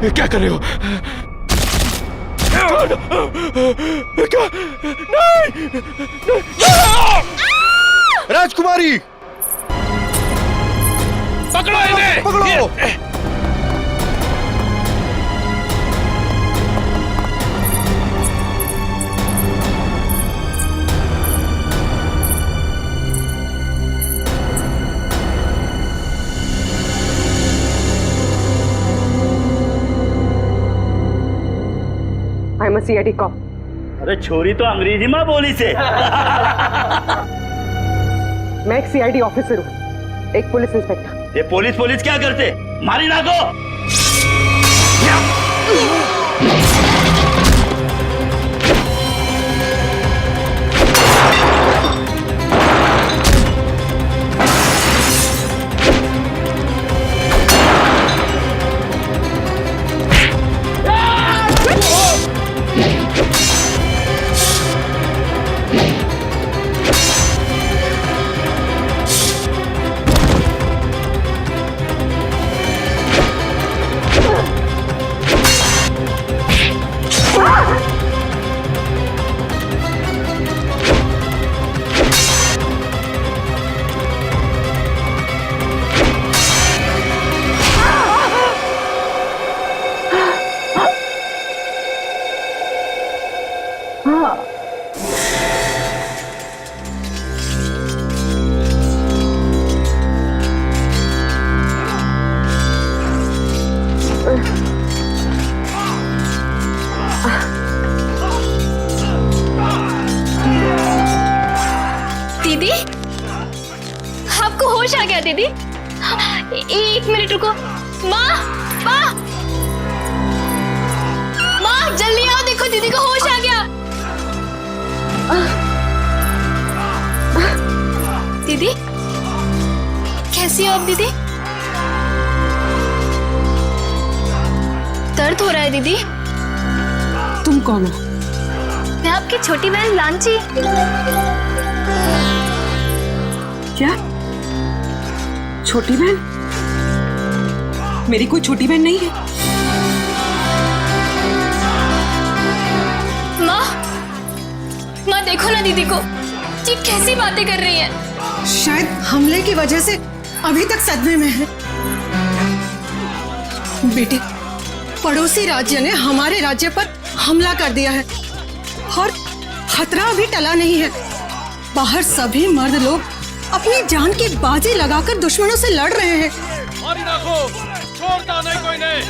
क्या कर रहे हो? क्या? नहीं, नहीं। राजकुमारी, पकड़ो इन्हें! पकड़ो! I am a CID cop. अरे छोरी तो अंग्रेजी में बोली से। मैं एक सीआईडी ऑफिसर हूँ, एक पुलिस इंस्पेक्टर। ये पुलिस क्या करते? मारी ना को। दीदी, आपको होश आ गया दीदी? एक मिनट रुको। माँ, माँ, माँ जल्दी आओ, देखो दीदी को होश आ गया। दीदी, कैसी हो आप दीदी? दर्द हो रहा है दीदी? तुम कौन हो? मैं आपकी छोटी बहन लांची। क्या? छोटी बहन? मेरी कोई छोटी बहन नहीं है। माँ देखो ना दीदी को, जी कैसी बातें कर रही है। शायद हमले की वजह से अभी तक सदमे में है। बेटे, पड़ोसी राज्य ने हमारे राज्य पर हमला कर दिया है और खतरा अभी टला नहीं है। बाहर सभी मर्द लोग अपनी जान की बाजी लगाकर दुश्मनों से लड़ रहे हैं। मारी ना को, छोड़ता नहीं कोई नहीं।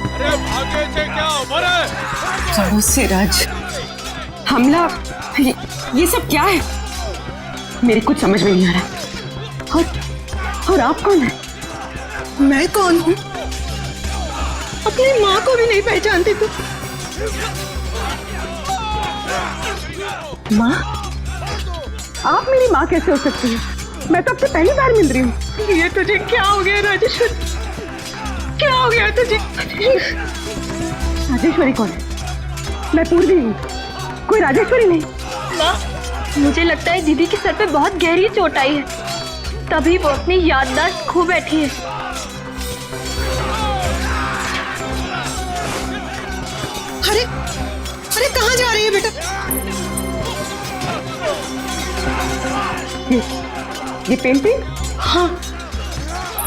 अरे भागे थे क्या उम्र है? पड़ोसी राज्य हमला, ये सब क्या है? मेरी कुछ समझ में नहीं आ रहा। और आप कौन है? मैं कौन हूँ? अपनी माँ को भी नहीं पहचानती तू? माँ? आप मेरी माँ कैसे हो सकती है? मैं तो आपसे पहली बार मिल रही हूँ। ये तुझे क्या हो गया राजेश्वरी? क्या हो गया तुझे? राजेश्वरी कौन है? मैं पूर्वी हूँ, कोई राजेश्वरी नहीं। माँ, मुझे लगता है दीदी के सर पे बहुत गहरी चोट आई है, तभी वो अपनी याददाश्त खो बैठी है। अरे अरे कहाँ जा रही है बेटा? ये पेंटिंग? हाँ,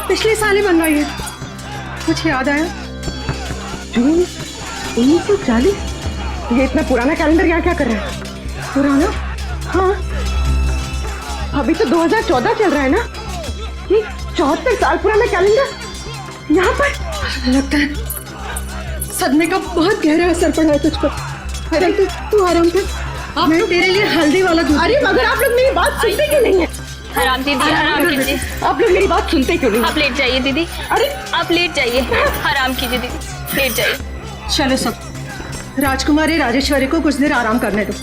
पिछले साल ही बनवाई है। कुछ याद आया? जून 1940? ये इतना पुराना कैलेंडर यहाँ क्या कर रहा है? पुराना? हाँ, अभी तो 2014 चल रहा है ना। ये 74 साल पुराना कैलेंडर यहाँ पर। लगता है सदमे का बहुत गहरा असर पड़ा है तुझ पर। अरे तू आराम कर, मैं तेरे लिए हल्दी वाला दूध। अरे मगर आप लोग मेरी बात सुनते क्यों नहीं है? आराम दीदी, आराम कीजिए। आप लोग मेरी बात सुनते क्यों नहीं? आप लेट जाइए दीदी। अरे आप लेट जाइए, आराम कीजिए दीदी, लेट जाइए। चलो सब, राजकुमारी राजेश्वरी को कुछ देर आराम करने दो।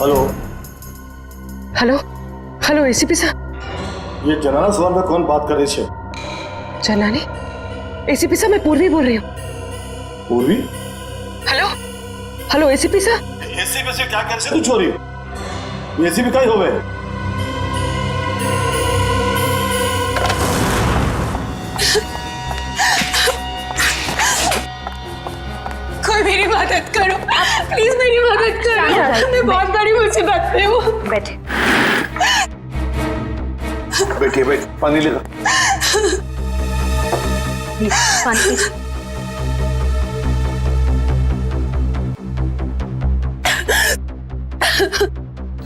हेलो, हेलो हेलो एसीपी साहब। ये जनाना सवाल में कौन बात कर रही है? जनाने? एसीपी साहब मैं पूर्वी बोल रही हूँ। पूर्वी? हेलो हेलो एसीपी साहब। एसीपी से क्या कर से तू छोरी? एसीपी का ही हो गए। कोई मेरी मदद करो, प्लीज मेरी मदद करो, मैं बहुत बड़ी मुसीबत में हूँ। बैठे। बैठिए बैठ, पानी ले लो। पानी।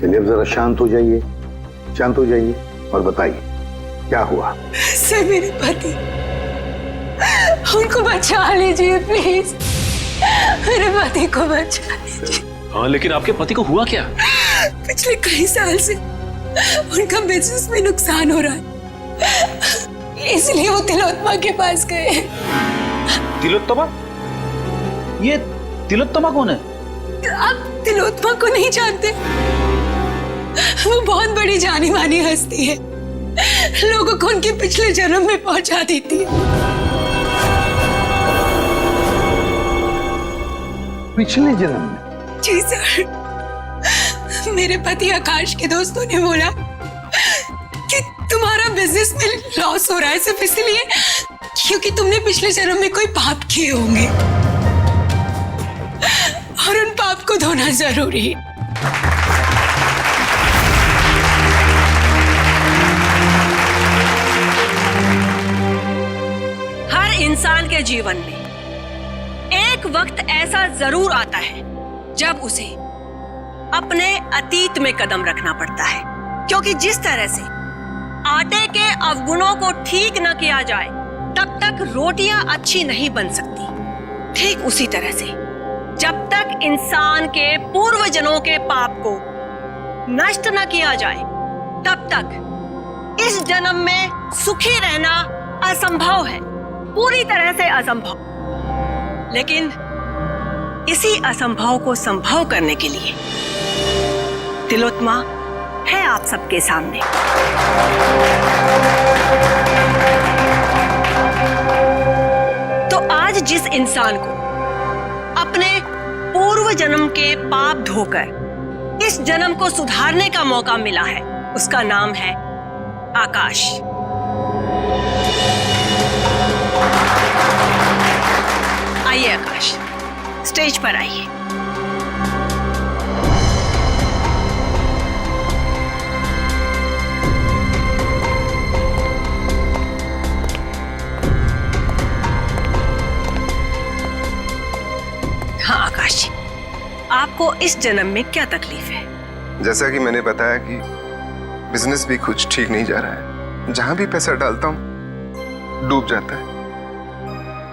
चलिए अब जरा शांत हो जाइए, शांत हो जाइए और बताइए क्या हुआ। सर मेरे पति, उनको बचा लीजिए प्लीज, मेरे पति को बचा लीजिए। हाँ लेकिन आपके पति को हुआ क्या? पिछले कई साल से उनका बिजनेस में नुकसान हो रहा है, इसलिए वो तिलोत्तमा के पास गए। तिलोत्तमा? ये तिलोत्तमा कौन है? आप तिलोत्तमा को नहीं जानते? वो बहुत बड़ी जानी मानी हस्ती है, लोगों को उनके पिछले जन्म में पहुंचा देती है। पिछले जन्म में? जी सर, मेरे पति आकाश के दोस्तों ने बोला कि तुम्हारा बिजनेस में लॉस हो रहा है सिर्फ इसलिए क्योंकि तुमने पिछले जन्म में कोई पाप किए होंगे और उन पाप को धोना जरूरी है। हर इंसान के जीवन में एक वक्त ऐसा जरूर आता है जब उसे अपने अतीत में कदम रखना पड़ता है, क्योंकि जिस तरह से आटे के अवगुणों को ठीक न किया जाए तब तक रोटियां अच्छी नहीं बन सकती। ठीक उसी तरह से जब तक इंसान के पूर्वजन्मों के पाप को नष्ट न किया जाए तब तक इस जन्म में सुखी रहना असंभव है, पूरी तरह से असंभव। लेकिन इसी असंभव को संभव करने के लिए तिलोत्मा है आप सबके सामने। तो आज जिस इंसान को अपने पूर्व जन्म के पाप धोकर इस जन्म को सुधारने का मौका मिला है, उसका नाम है आकाश। आइए आकाश, स्टेज पर आइए। हाँ आकाश जी, आपको इस जन्म में क्या तकलीफ है? जैसा कि मैंने बताया कि बिजनेस भी कुछ ठीक नहीं जा रहा है, जहां भी पैसा डालता हूं डूब जाता है,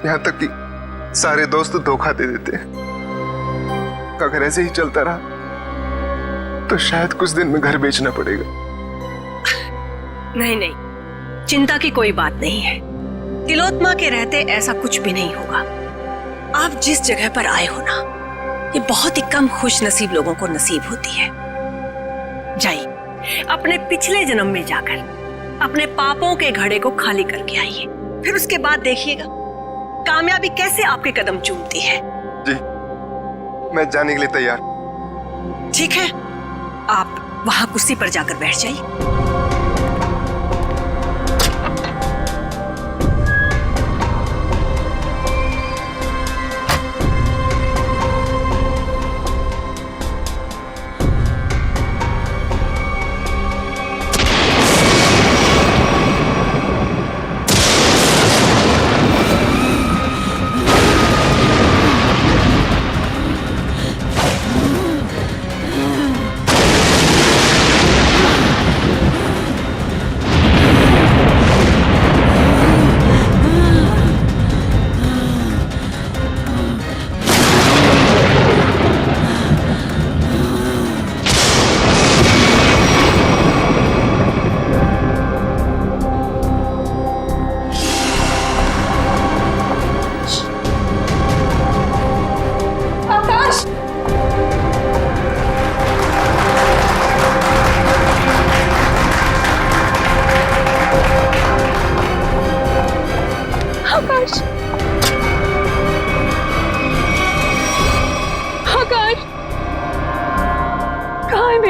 यहां तक कि सारे दोस्त धोखा दे देते हैं। अगर ऐसे ही चलता रहा तो शायद कुछ दिन में घर बेचना पड़ेगा। नहीं नहीं, चिंता की कोई बात नहीं है। तिलोत्मा के रहते ऐसा कुछ भी नहीं होगा। आप जिस जगह पर आए हो ना, ये बहुत ही कम खुश नसीब लोगों को नसीब होती है। जाइए, अपने पिछले जन्म में जाकर अपने पापों के घड़े को खाली करके आइए, फिर उसके बाद देखिएगा कामयाबी कैसे आपके कदम चूमती है। जी, मैं जाने के लिए तैयार। ठीक है, आप वहां कुर्सी पर जाकर बैठ जाइए।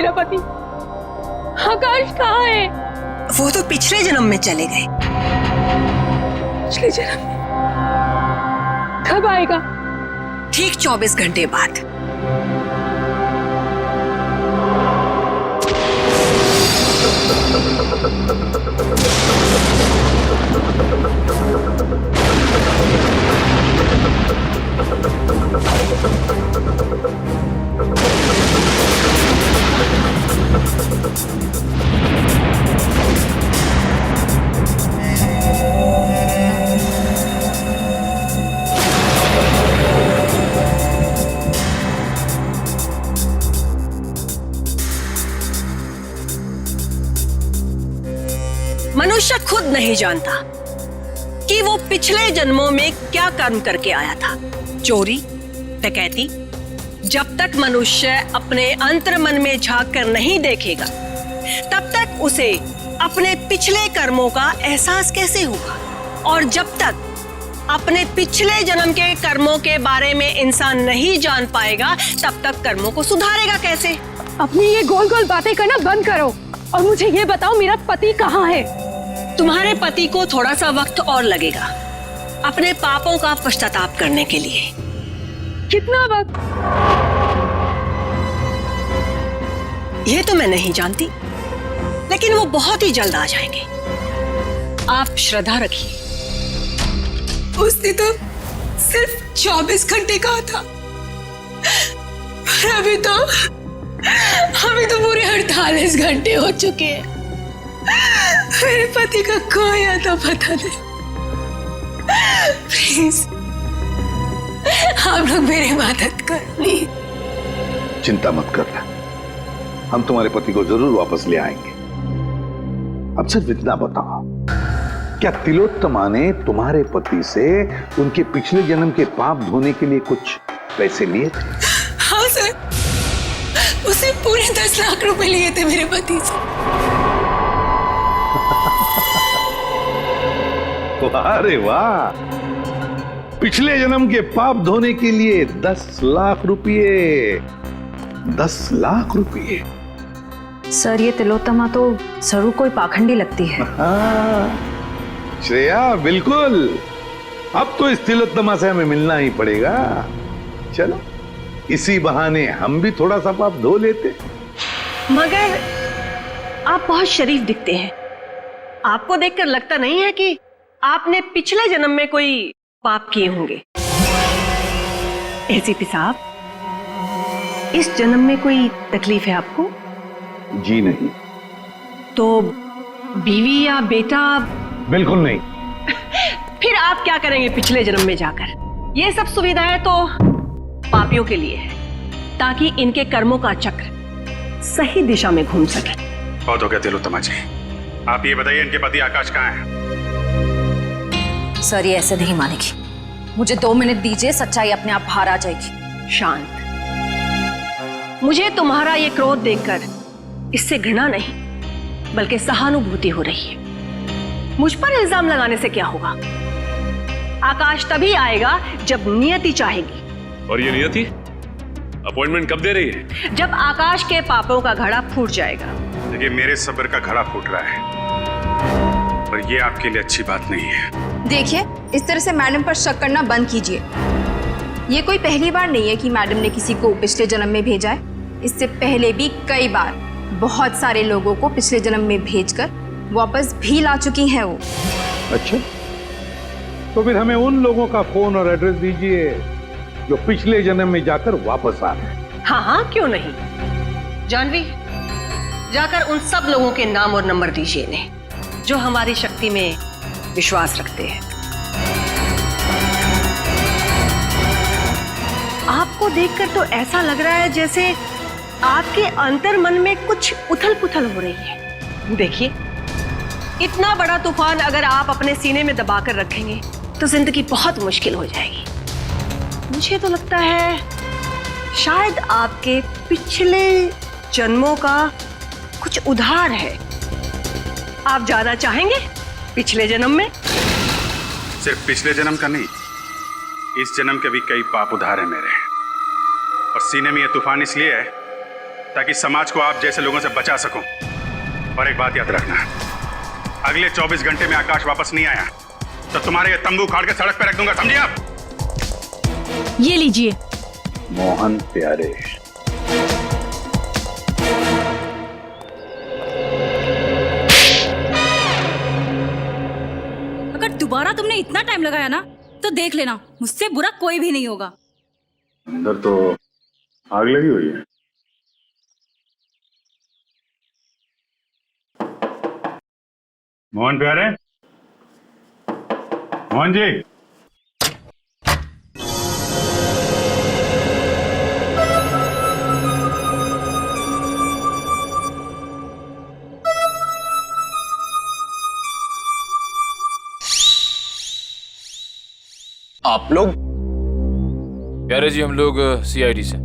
मेरा पति? आकाश कहाँ है? वो तो पिछले जन्म में चले गए। पिछले जन्म में? कब आएगा? ठीक 24 घंटे बाद। मनुष्य खुद नहीं जानता कि वो पिछले जन्मों में क्या कर्म करके आया था। चोरी, डकैती। जब तक मनुष्य अपने अंतर्मन में झांक कर नहीं देखेगा, तब तक उसे अपने पिछले कर्मों का एहसास कैसे होगा? और जब तक अपने पिछले जन्म के कर्मों के बारे में इंसान नहीं जान पाएगा, तब तक कर्मों को सुधारेगा कैसे? अपनी ये गोल गोल बातें करना बंद करो और मुझे ये बताओ, मेरा पति कहाँ है? तुम्हारे पति को थोड़ा सा वक्त और लगेगा अपने पापों का पश्चाताप करने के लिए। कितना वक्त? ये तो मैं नहीं जानती, लेकिन वो बहुत ही जल्द आ जाएंगे। आप श्रद्धा रखिए। उसने तो सिर्फ 24 घंटे कहा था, पर अभी तो पूरे 48 घंटे हो चुके हैं। मेरे पति का कोई आता पता नहीं। प्लीज आप लोग मेरी मदद कर, प्लीज। चिंता मत करना, हम तुम्हारे पति को जरूर वापस ले आएंगे। अब सिर्फ इतना बताओ, क्या तिलोत्तमा ने तुम्हारे पति से उनके पिछले जन्म के पाप धोने के लिए कुछ पैसे लिए थे? हाँ सर, उसे पूरे 10 लाख रुपए लिए थे मेरे पति से। अरे वाह, पिछले जन्म के पाप धोने के लिए 10 लाख रुपये। 10 लाख रुपये। सर, ये तिलोत्तमा तो जरूर कोई पाखंडी लगती है। श्रेया, बिल्कुल। अब तो इस तिलोत्तमा से हमें मिलना ही पड़ेगा। चलो, इसी बहाने हम भी थोड़ा सा पाप धो लेते। मगर आप बहुत शरीफ दिखते हैं। आपको देखकर लगता नहीं है कि आपने पिछले जन्म में कोई पाप किए होंगे। एसीपी साहब, इस जन्म में कोई तकलीफ है आपको? जी नहीं। तो बीवी या बेटा? बिल्कुल नहीं। फिर आप क्या करेंगे पिछले जन्म में जाकर? ये सब सुविधाएं तो पापियों के लिए है, ताकि इनके कर्मों का चक्र सही दिशा में घूम सके। बहुत हो गया तिलोत्तमा जी, आप ये बताइए इनके पति आकाश कहाँ है? सर, ये ऐसे नहीं मानेगी। मुझे 2 मिनट दीजिए, सच्चाई अपने आप बाहर आ जाएगी। शांत। मुझे तुम्हारा ये क्रोध देखकर इससे घृणा नहीं, बल्कि सहानुभूति हो रही है। मुझ पर इल्जाम लगाने से क्या होगा? आकाश तभी आएगा जब नियति चाहेगी। और ये नियति अपॉइंटमेंट कब दे रही है? जब आकाश के पापों का घड़ा फूट जाएगा। देखिए, मेरे सब्र का घड़ा फूट रहा है, पर ये आपके लिए अच्छी बात नहीं है। देखिए, इस तरह से मैडम पर शक करना बंद कीजिए। ये कोई पहली बार नहीं है कि मैडम ने किसी को पिछले जन्म में भेजा है। इससे पहले भी कई बार बहुत सारे लोगों को पिछले जन्म में भेजकर वापस भी ला चुकी हैं वो। अच्छा, तो फिर हमें उन लोगों का फोन और एड्रेस दीजिए जो पिछले जन्म में जाकर वापस आ गए। हाँ हाँ, क्यों नहीं। जानवी, जाकर उन सब लोगों के नाम और नंबर दीजिए इन्हें, जो हमारी शक्ति में विश्वास रखते हैं। आपको देखकर तो ऐसा लग रहा है जैसे आपके अंतर्मन में कुछ उथल पुथल हो रही है। देखिए, इतना बड़ा तूफान अगर आप अपने सीने में दबाकर रखेंगे तो जिंदगी बहुत मुश्किल हो जाएगी। मुझे तो लगता है शायद आपके पिछले जन्मों का कुछ उधार है। आप जाना चाहेंगे पिछले जन्म में? सिर्फ पिछले जन्म का नहीं, इस जन्म के भी कई पाप उधार है मेरे। और सीने में ये तूफान इसलिए है ताकि समाज को आप जैसे लोगों से बचा सकूं। और एक बात याद रखना, अगले 24 घंटे में आकाश वापस नहीं आया तो तुम्हारे ये तंबू उखाड़ के सड़क पे रख दूंगा, समझे आप? ये लीजिए। मोहन प्यारे, अगर दोबारा तुमने इतना टाइम लगाया ना तो देख लेना, मुझसे बुरा कोई भी नहीं होगा। अंदर तो आग लगी हुई है। मोहन प्यारे, मोहन जी, आप लोग? प्यारे जी, हम लोग सीआईडी से।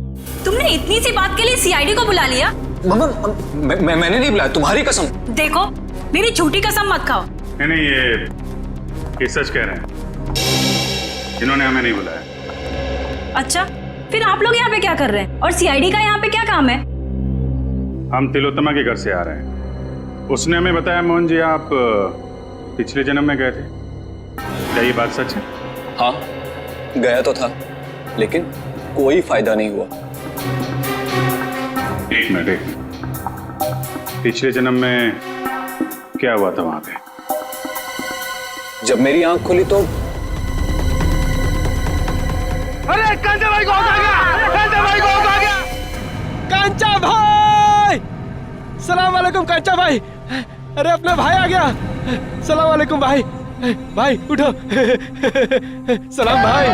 तुमने इतनी सी बात के लिए सीआईडी को बुला लिया? मैंने नहीं बुलाया, तुम्हारी कसम। देखो, मेरी झूठी कसम मत खाओ। नहीं, ये सच कह रहे हैं, इन्होंने हमें नहीं बुलाया। अच्छा, फिर आप लोग यहाँ पे क्या कर रहे हैं और सीआईडी का यहाँ पे क्या काम है? हम तिलोत्तमा के घर से आ रहे हैं। उसने हमें बताया मोहन जी आप पिछले जन्म में गए थे, क्या ये बात सच है? हाँ, गया तो था, लेकिन कोई फायदा नहीं हुआ। एक मिनट, पिछले जन्म में क्या हुआ था वहां पे? जब मेरी आंख खुली तो अरे कांचा भाई को आ गया, कांचा भाई को आ गया, कांचा भाई, सलाम वालेकुम कांचा भाई। अरे अपना भाई आ गया, सलाम वालेकुम भाई। भाई उठो, सलाम भाई।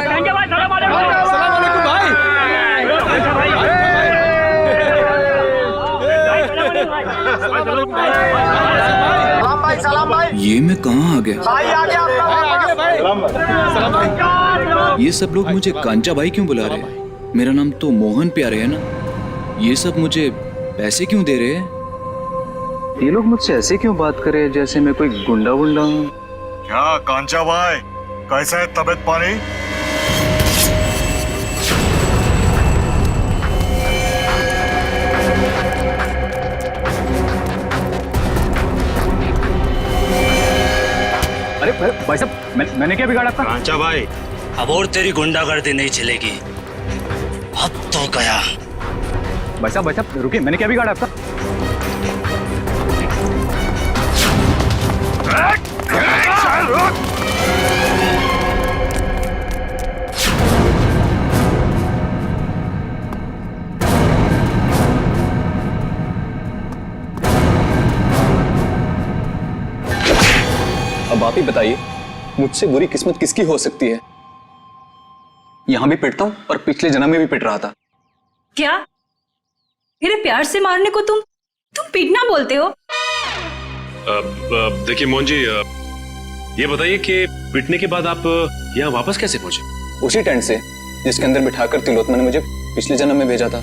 कांचा भाई, सलाम वालेकुम। सलाम वालेकुम भाई। ये मैं कहाँ आ गया? सलाम भाई। ये सब लोग मुझे कांचा भाई क्यों बुला रहे हैं? मेरा नाम तो मोहन प्यारे है ना। ये सब मुझे पैसे क्यों दे रहे हैं? ये लोग मुझसे ऐसे क्यों बात कर रहे हैं जैसे मैं कोई गुंडा हूँ? क्या कांचा भाई, कैसा है तबीयत पानी? अरे भाई साहब, मैंने क्या बिगाड़ा आपका? कांचा भाई, अब और तेरी गुंडागर्दी नहीं चलेगी, अब तो गया। भाई साहब रुकिए, मैंने क्या बिगाड़ा आपका? अब आप ही बताइए, मुझसे बुरी किस्मत किसकी हो सकती है? यहां भी पिटता हूं और पिछले जन्म में भी पिट रहा था। क्या मेरे प्यार से मारने को तुम पीटना बोलते हो? देखिए मोहन जी, ये बताइए कि पिटने के बाद आप यहाँ वापस कैसे पहुंचे? उसी टेंट से जिसके अंदर बिठाकर तिलोत्तमा ने मुझे पिछले जन्म में भेजा था।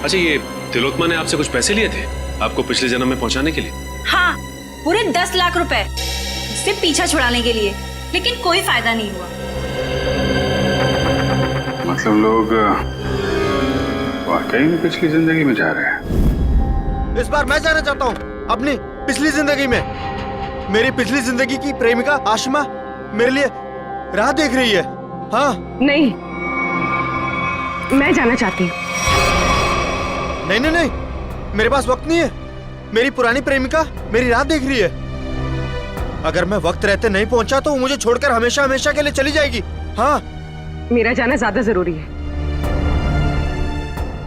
अच्छा, ये तिलोत्तमा ने आपसे कुछ पैसे लिए थे आपको पिछले जन्म में पहुंचाने के लिए? हाँ, पूरे 10 लाख रुपए उससे पीछा छुड़ाने के लिए, लेकिन कोई फायदा नहीं हुआ। मतलब लोग वाकई में पिछली जिंदगी में जा रहे हैं। इस बार मैं जाना चाहता हूँ अपनी पिछली जिंदगी में। मेरी पिछली जिंदगी की प्रेमिका आशिमा मेरे लिए राह देख रही है। हाँ। नहीं, मैं जाना चाहती हूँ। नहीं नहीं नहीं, मेरे पास वक्त नहीं है। मेरी पुरानी प्रेमिका मेरी राह देख रही है। अगर मैं वक्त रहते नहीं पहुंचा तो वो मुझे छोड़कर हमेशा हमेशा के लिए चली जाएगी। हाँ, मेरा जाना ज्यादा जरूरी है,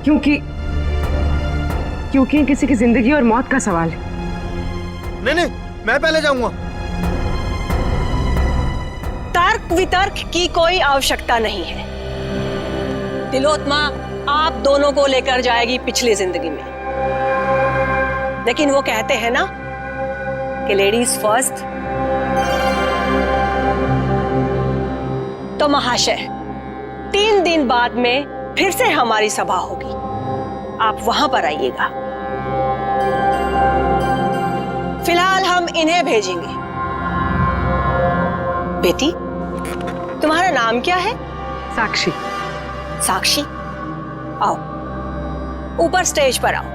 क्योंकि किसी की जिंदगी और मौत का सवाल है। नहीं नहीं, मैं पहले जाऊंगा। तर्क वितर्क की कोई आवश्यकता नहीं है। तिलोत्तमा आप दोनों को लेकर जाएगी पिछली जिंदगी में, लेकिन वो कहते हैं ना कि लेडीज फर्स्ट। तो महाशय, 3 दिन बाद में फिर से हमारी सभा होगी, आप वहां पर आइएगा। फिलहाल हम इन्हें भेजेंगे। बेटी, तुम्हारा नाम क्या है? साक्षी। साक्षी, आओ। ऊपर स्टेज पर आओ।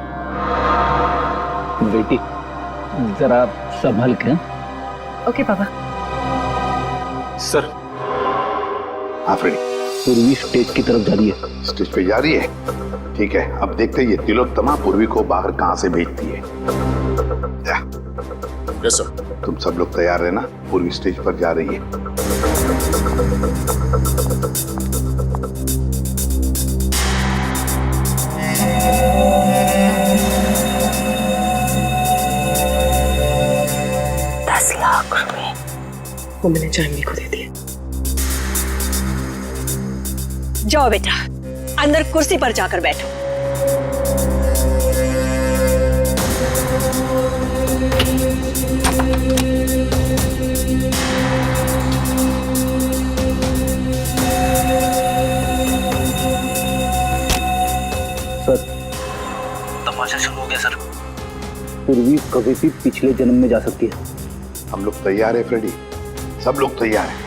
बेटी जरा संभल के। ओके पापा। सर। हाँ फ्रेडी। पूर्वी स्टेज की तरफ जा रही है। स्टेज पे जा रही है? ठीक है, अब देखते हैं ये तिलोत्तमा पूर्वी को बाहर कहां से भेजती है। Yes sir. तुम सब लोग तैयार रहना, पूर्वी स्टेज पर जा रही है। वो मैंने जानवी को दे दिए। जाओ बेटा, अंदर कुर्सी पर जाकर बैठो। सर, तमाशा शुरू हो गया सर। पूर्वी कभी भी पिछले जन्म में जा सकती है। हम लोग तैयार है फ्रेडी, सब लोग तैयार हैं।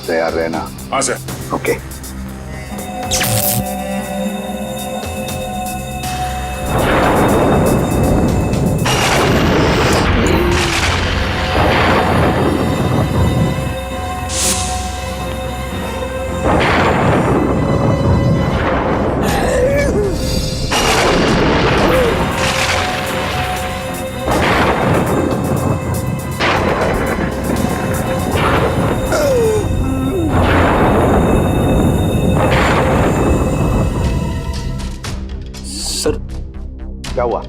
तैयार रहना। हाँ सर। ओके। क्या हुआ?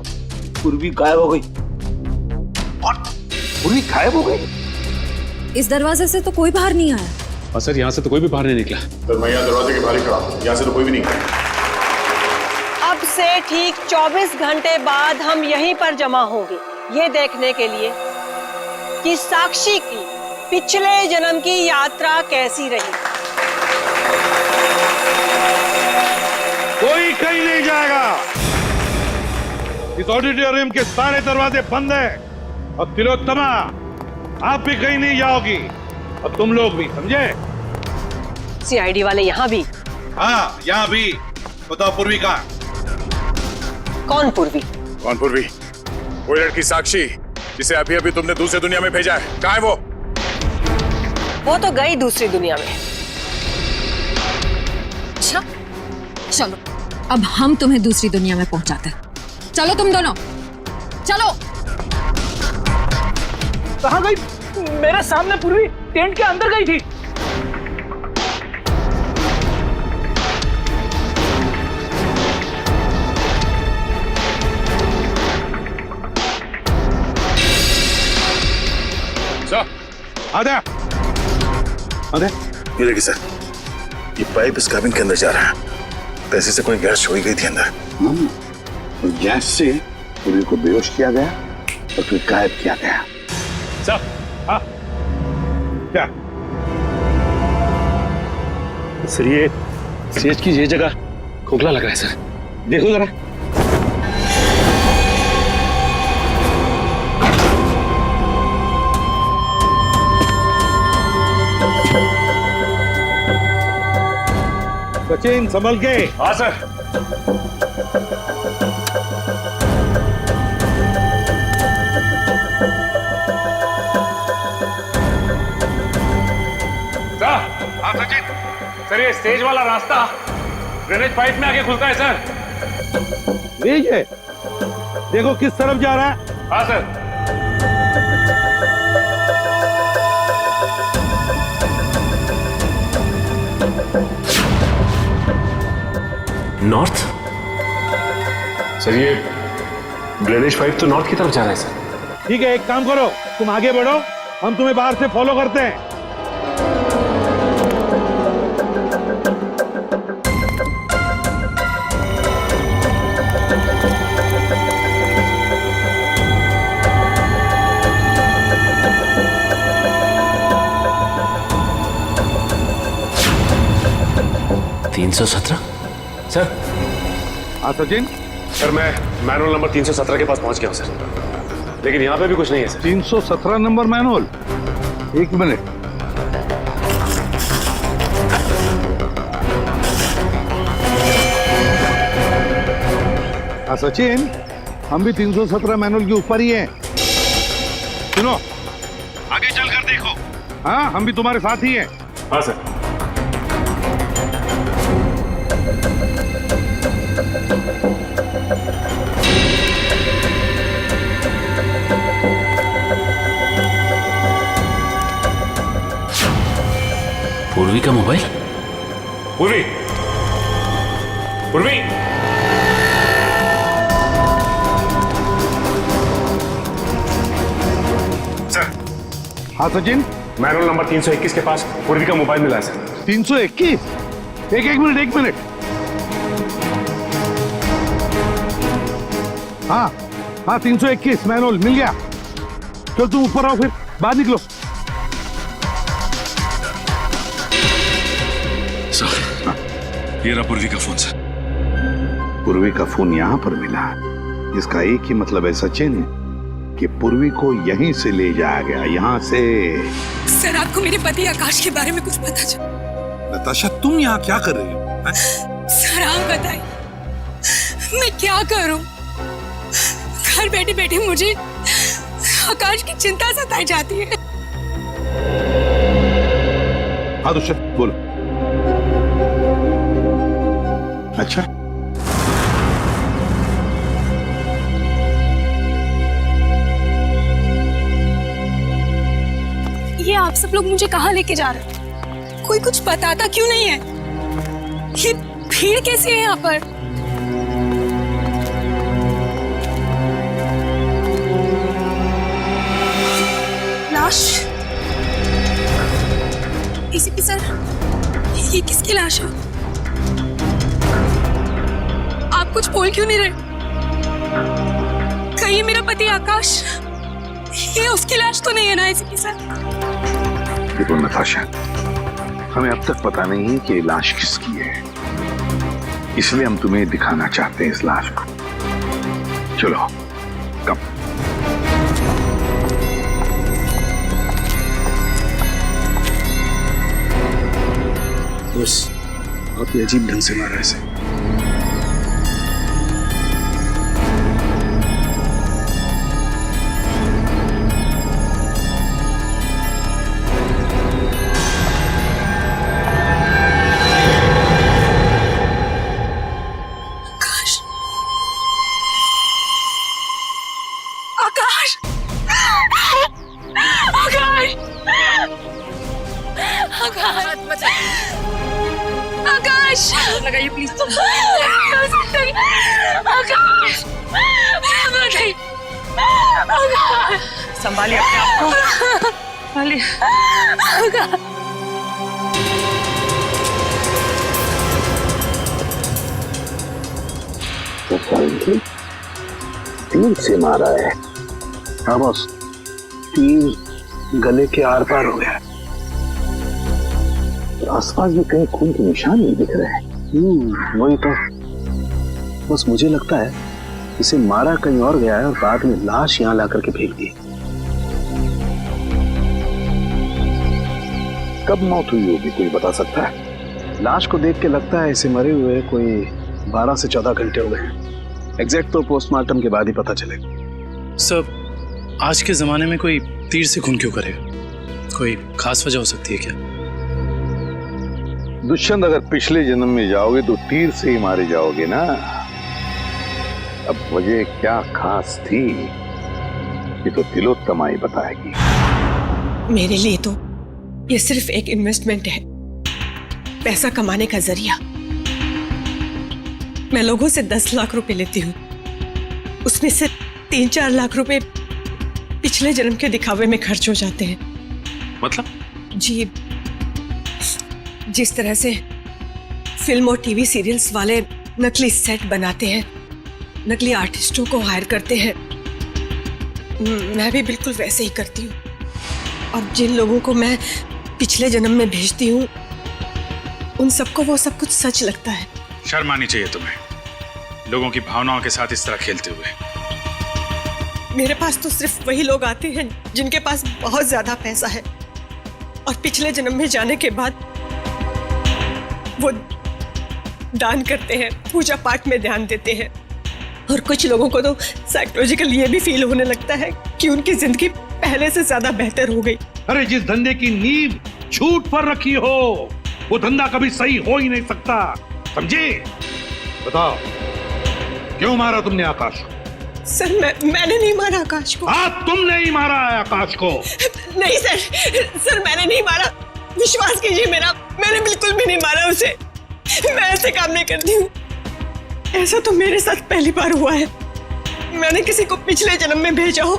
पूर्वी गायब हो गई। पूर्वी गायब हो गई? इस दरवाजे से तो कोई बाहर नहीं आया। और सर यहाँ से तो कोई भी बाहर नहीं निकला। सर मैं यहाँ दरवाजे के बाहर ही खड़ा हूँ, यहाँ से तो कोई भी नहीं गया। अब से ठीक 24 घंटे बाद हम यहीं पर जमा होंगे, ये देखने के लिए कि साक्षी की पिछले जन्म की यात्रा कैसी रही। कोई कहीं नहीं जाएगा। इस ऑडिटोरियम के सारे दरवाजे बंद हैं और तिलोत्तमा आप भी कहीं नहीं जाओगी और तुम लोग भी, समझे? सीआईडी वाले यहाँ भी? हाँ यहाँ भी। बताओ पूर्वी कहाँ? कौन पूर्वी? कौन पूर्वी? वो लड़की साक्षी जिसे अभी अभी तुमने दूसरी दुनिया में भेजा है, कहाँ है वो? वो तो गई दूसरी दुनिया में। अच्छा चलो, अब हम तुम्हें दूसरी दुनिया में पहुंचाते हैं। चलो तुम दोनों, चलो। कहाँ गई? मेरे सामने पूर्वी टेंट के अंदर गई थी। सर, आधा ये देखिए सर, ये पाइप इस कैबिन के अंदर जा रहा है। पैसे से कोई गैस छोड़ी गई थी अंदर। गैस से पूर्वी को बेहोश किया गया और फिर गायब किया गया। सर, हाँ क्या? सर ये स्टेज की ये जगह खोखला लग रहा है सर, देखो जरा। सचिन संभल के। हाँ सर। हाँ सचिन। सर ये स्टेज वाला रास्ता ड्रेनेज पाइप में आके खुलता है सर। ये देखो किस तरफ जा रहा है। हाँ सर। नॉर्थ? सर ये ड्रेनेज पाइप तो नॉर्थ की तरफ जा रहा है सर। ठीक है, एक काम करो, तुम आगे बढ़ो, हम तुम्हें बाहर से फॉलो करते हैं। 317? सर। हाँ सचिन। सर मैं मैनुअल नंबर 317 के पास पहुंच गया हूं सर, लेकिन यहाँ पे भी कुछ नहीं है सर। 317 number manual? एक मिनट। हाँ सचिन, हम भी 317 मैनुअल के ऊपर ही हैं। सुनो, आगे चलकर देखो। हाँ, हम भी तुम्हारे साथ ही हैं। हाँ सर। पूर्वी का मोबाइल। पूर्वी, पूर्वी, सर। हाँ सचिन, मैनुअल नंबर 321 के पास पूर्वी का मोबाइल मिला है सर। 321? एक मिनट। हाँ 321 मैनुअल मिल गया। चल तुम ऊपर आओ, फिर बाहर निकलो। ये रहा पूर्वी का फोन सर। पूर्वी का फोन यहाँ पर मिला, इसका एक ही मतलब है सचिन कि पूर्वी को यहीं से ले जाया गया, यहाँ से। सर, आपको मेरे पति आकाश के बारे में कुछ पता चला? नताशा, तुम यहाँ क्या कर रही हो? सर आप बताइए, मैं क्या करूं? घर बैठे बैठे मुझे आकाश की चिंता सताई जाती है। हाँ दुष्यंत बोलो। अच्छा, ये आप सब लोग मुझे कहाँ लेके जा रहे हैं? कोई कुछ बताता क्यों नहीं है? ये भीड़ कैसी है यहाँ पर? लाश? एसीपी सर, ये किसकी लाश है? आप कुछ बोल क्यों नहीं रहे? कहीं मेरा पति आकाश, ये उसकी लाश तो नहीं है ना एसीपी सर? देखो नताशा, हमें अब तक पता नहीं है कि लाश किसकी है, इसलिए हम तुम्हें दिखाना चाहते हैं इस लाश को। चलो कम। बस आप ये अजीब ढंग से मारा ऐसे। आकाश, लगाइए प्लीज। आकाश, संभालिए अपने आप को, संभालिए। तीर से मारा है। हाँ बॉस, तीर गले के आर पार हो गया। आसपास भी कहीं खून के निशान नहीं दिख रहे हैं। वही तो, बस मुझे लगता है इसे मारा कहीं और गया है और बाद में लाश यहाँ ला करके फेंक दी। कब मौत हुई होगी कोई बता सकता है? लाश को देख के लगता है इसे मरे हुए कोई 12 से 14 घंटे हो गए। एग्जैक्ट तो पोस्टमार्टम के बाद ही पता चलेगा। सर, आज के जमाने में कोई तीर से खून क्यों करेगा? कोई खास वजह हो सकती है क्या? दुष्यंत, अगर पिछले जन्म में जाओगे तो तीर से ही मारे जाओगे ना। अब वजह क्या खास थी ये तो तिलोत्तमा ही बताएगी। मेरे लिए तो ये सिर्फ एक इन्वेस्टमेंट है, पैसा कमाने का जरिया। मैं लोगों से 10 लाख रुपए लेती हूँ, उसमें से 3-4 लाख रुपए पिछले जन्म के दिखावे में खर्च हो जाते हैं। मतलब? जी, जिस तरह से फिल्म और टीवी सीरियल्स वाले नकली सेट बनाते हैं, नकली आर्टिस्टों को हायर करते हैं, मैं भी बिल्कुल वैसे ही करती हूँ। और जिन लोगों को मैं पिछले जन्म में भेजती हूँ, उन सबको वो सब कुछ सच लगता है। शर्म आनी चाहिए तुम्हें, लोगों की भावनाओं के साथ इस तरह खेलते हुए। मेरे पास तो सिर्फ वही लोग आते हैं जिनके पास बहुत ज्यादा पैसा है, और पिछले जन्म में जाने के बाद वो दान करते हैं, पूजा पाठ में ध्यान देते हैं, और कुछ लोगों को तो साइकोलॉजिकल ये भी फील होने लगता है कि उनकी जिंदगी पहले से ज्यादा बेहतर हो गई। अरे जिस धंधे की नींव झूठ पर रखी हो वो धंधा कभी सही हो ही नहीं सकता, समझे? बताओ क्यों मारा तुमने आकाश को? सर मैंने नहीं मारा आकाश को। हाँ तुमने ही मारा है आकाश को। नहीं सर मैंने नहीं मारा, विश्वास कीजिए मेरा, मैंने बिल्कुल भी नहीं मारा उसे। मैं ऐसे काम नहीं करती हूँ। ऐसा तो मेरे साथ पहली बार हुआ है। मैंने किसी को पिछले जन्म में भेजा हो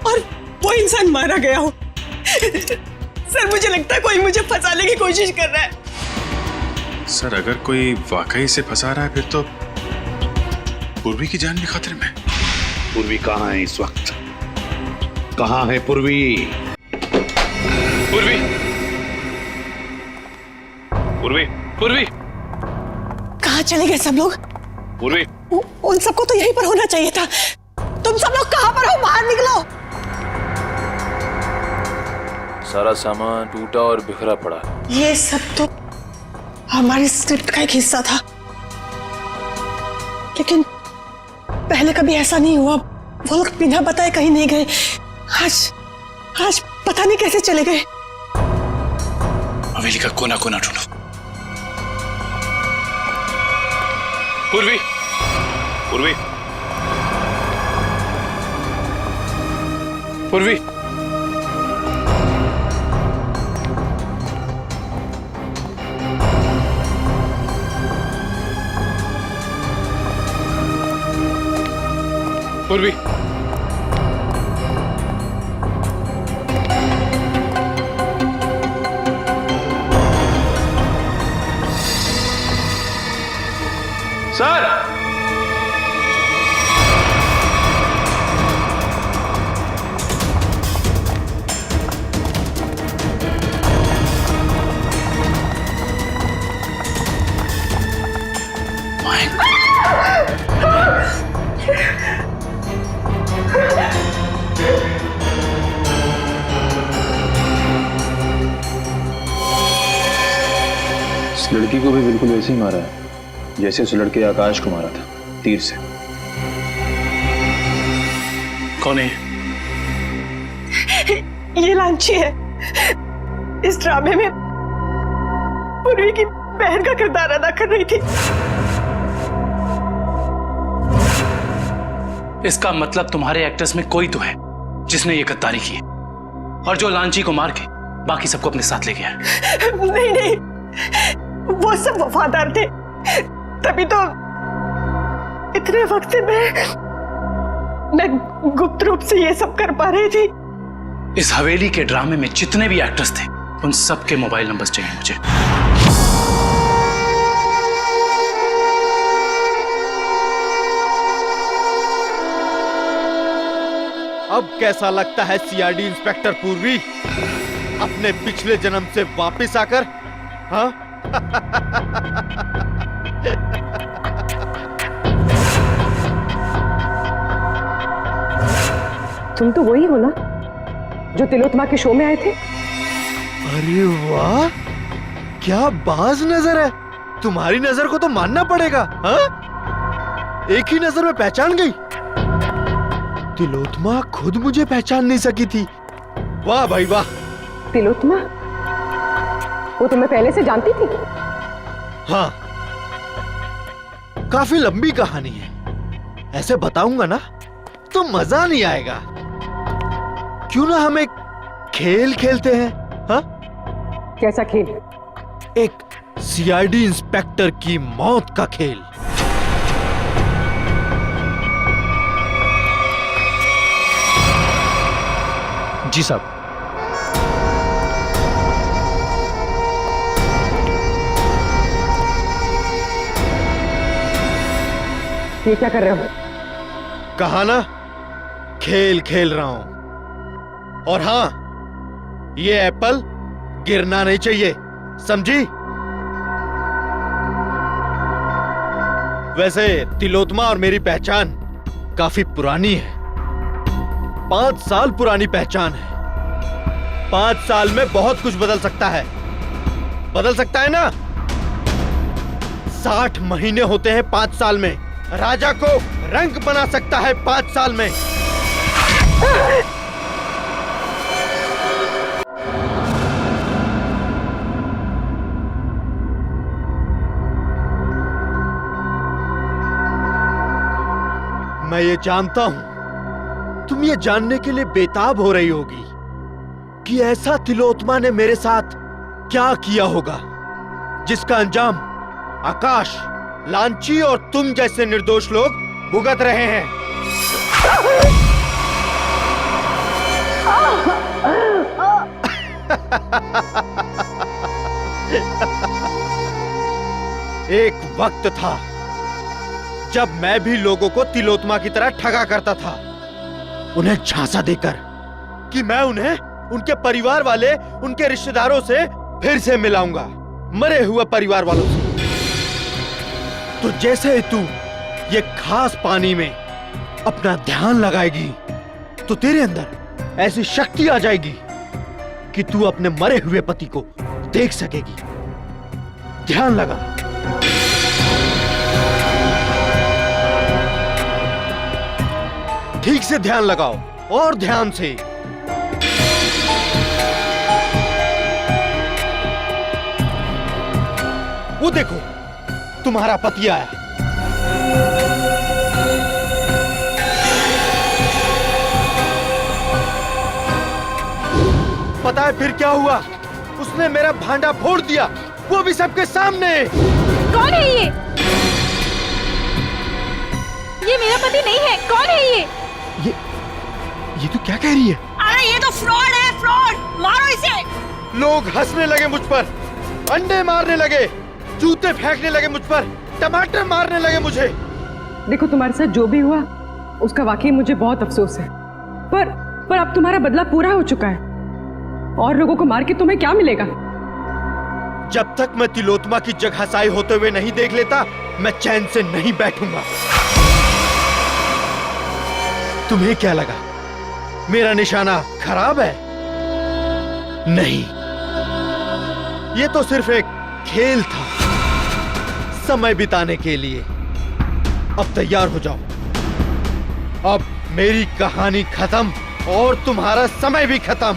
और वो इंसान मारा गया हो। सर मुझे लगता है कोई मुझे फंसाने की कोशिश कर रहा है। सर अगर कोई वाकई से फंसा रहा है फिर तो पूर्वी की जान भी खतरे में। पूर्वी कहाँ है इस वक्त? कहाँ है पूर्वी? पूर्वी पूर्वी पूर्वी कहाँ चले गए सब लोग? पूर्वी उन सबको तो यहीं पर होना चाहिए था। तुम सब लोग कहाँ पर हो? बाहर निकलो। सारा सामान टूटा और बिखरा पड़ा। ये सब तो हमारी स्क्रिप्ट का एक हिस्सा था, लेकिन पहले कभी ऐसा नहीं हुआ। वो लोग बिना बताए कहीं नहीं गए। आज पता नहीं कैसे चले गए। हवेली का कोना कोना ढूंढो। पूर्वी पूर्वी पूर्वी पूर्वी सर इस लड़की को भी बिल्कुल ऐसे ही मारा है जैसे उस लड़के आकाश को मारा था, तीर से। कौन है? ये लांची है। इस ड्रामे में पूर्वी की बहन का किरदार अदा कर रही थी। इसका मतलब तुम्हारे एक्टर्स में कोई तो है जिसने ये गद्दारी की है और जो लांची को मार के बाकी सबको अपने साथ ले गया। नहीं, वो सब वफादार थे, तभी तो इतने वक्त से मैं गुप्त रूप से ये सब कर पा रही थी। इस हवेली के ड्रामे में जितने भी एक्टर्स थे उन सबके मोबाइल नंबर्स चाहिए मुझे। अब कैसा लगता है सीआईडी इंस्पेक्टर पूर्वी अपने पिछले जन्म से वापस आकर? हाँ तुम तो वही हो ना जो तिलोत्तमा के शो में आए थे? अरे वाह, क्या बाज नजर है। तुम्हारी नजर को तो मानना पड़ेगा। हाँ, एक ही नजर में पहचान गई। तिलोत्तमा खुद मुझे पहचान नहीं सकी थी। वाह भाई वाह। तिलोत्तमा? वो तुम्हें पहले से जानती थी? हाँ, काफी लंबी कहानी है। ऐसे बताऊंगा ना तो मजा नहीं आएगा। क्यों ना हम एक खेल खेलते हैं? हाँ? कैसा खेल? एक सीआईडी इंस्पेक्टर की मौत का खेल। जी साहब। ये क्या कर रहे हो? कहा ना, खेल खेल रहा हूं। और हाँ, ये एप्पल गिरना नहीं चाहिए, समझी? वैसे तिलोत्तमा और मेरी पहचान काफी पुरानी है। 5 साल पुरानी पहचान है। 5 साल में बहुत कुछ बदल सकता है। बदल सकता है ना? 60 महीने होते हैं 5 साल में। राजा को रंग बना सकता है 5 साल में। मैं ये जानता हूं तुम ये जानने के लिए बेताब हो रही होगी कि ऐसा तिलोत्मा ने मेरे साथ क्या किया होगा जिसका अंजाम आकाश, लांची और तुम जैसे निर्दोष लोग भुगत रहे हैं। एक वक्त था जब मैं भी लोगों को तिलोत्मा की तरह ठगा करता था, उन्हें झांसा देकर कि मैं उन्हें उनके परिवार वाले, उनके रिश्तेदारों से फिर से मिलाऊंगा, मरे हुए परिवार वालों से। तो जैसे ही तू ये खास पानी में अपना ध्यान लगाएगी तो तेरे अंदर ऐसी शक्ति आ जाएगी कि तू अपने मरे हुए पति को देख सकेगी। ध्यान लगा। ठीक से ध्यान लगाओ और ध्यान से। वो देखो तुम्हारा पति आया। पता है फिर क्या हुआ? उसने मेरा भांडा फोड़ दिया, वो भी सबके सामने। कौन है ये? ये मेरा पति नहीं है। कौन है ये? ये तो क्या कह रही है? अरे ये तो फ्रॉड है, फ्रॉड। मारो इसे। लोग हंसने लगे मुझ पर, अंडे मारने लगे, जूते फेंकने लगे मुझ पर, टमाटर मारने लगे मुझे। देखो तुम्हारे साथ जो भी हुआ उसका वाकई मुझे बहुत अफसोस है, पर अब तुम्हारा बदला पूरा हो चुका है और लोगों को मार के तुम्हें क्या मिलेगा? जब तक मैं तिलोत्मा की जगहसाई होते हुए नहीं देख लेता, मैं चैन से नहीं बैठूंगा। तुम्हें क्या लगा मेरा निशाना खराब है? नहीं, ये तो सिर्फ एक खेल था, समय बिताने के लिए। अब तैयार हो जाओ, अब मेरी कहानी खत्म और तुम्हारा समय भी खत्म।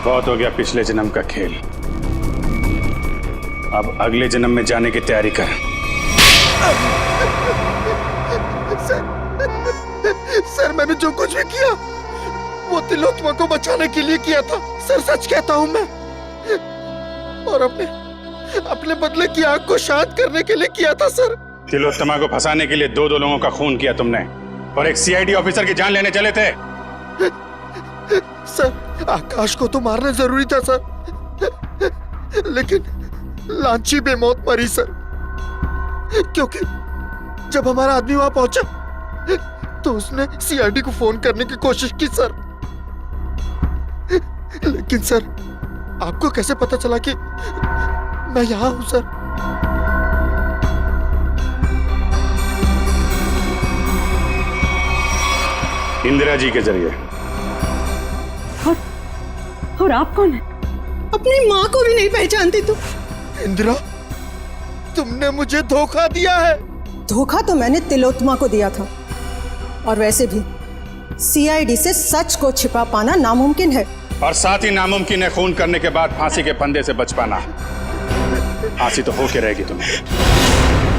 बहुत हो गया पिछले जन्म का खेल, अब अगले जन्म में जाने की तैयारी कर। सर मैंने जो कुछ भी किया वो तिलोत्मा को बचाने के लिए किया था। सर सच कहता हूं मैं, और अपने बदले की आग को शांत करने के लिए किया था सर। तिलोत्तमा को फंसाने के लिए दो लोगों का खून किया तुमने और एक सीआईडी ऑफिसर की जान लेने चले थे। सर आकाश को तो मारना जरूरी था सर, लेकिन लांची बेमौत मरी सर, क्योंकि जब हमारा आदमी वहां पहुंचा तो उसने सीआईडी को फोन करने की कोशिश की सर। लेकिन सर आपको कैसे पता चला कि मैं यहां हूं सर? इंदिरा जी के जरिए। और आप कौन है? अपनी माँ को भी नहीं पहचानती तू? इंदिरा तुमने मुझे धोखा दिया है। धोखा तो मैंने तिलोत्मा को दिया था, और वैसे भी सीआईडी से सच को छिपा पाना नामुमकिन है। और साथ ही नामुमकिन है खून करने के बाद फांसी के फंदे से बच पाना। फांसी तो होके रहेगी तुम्हें।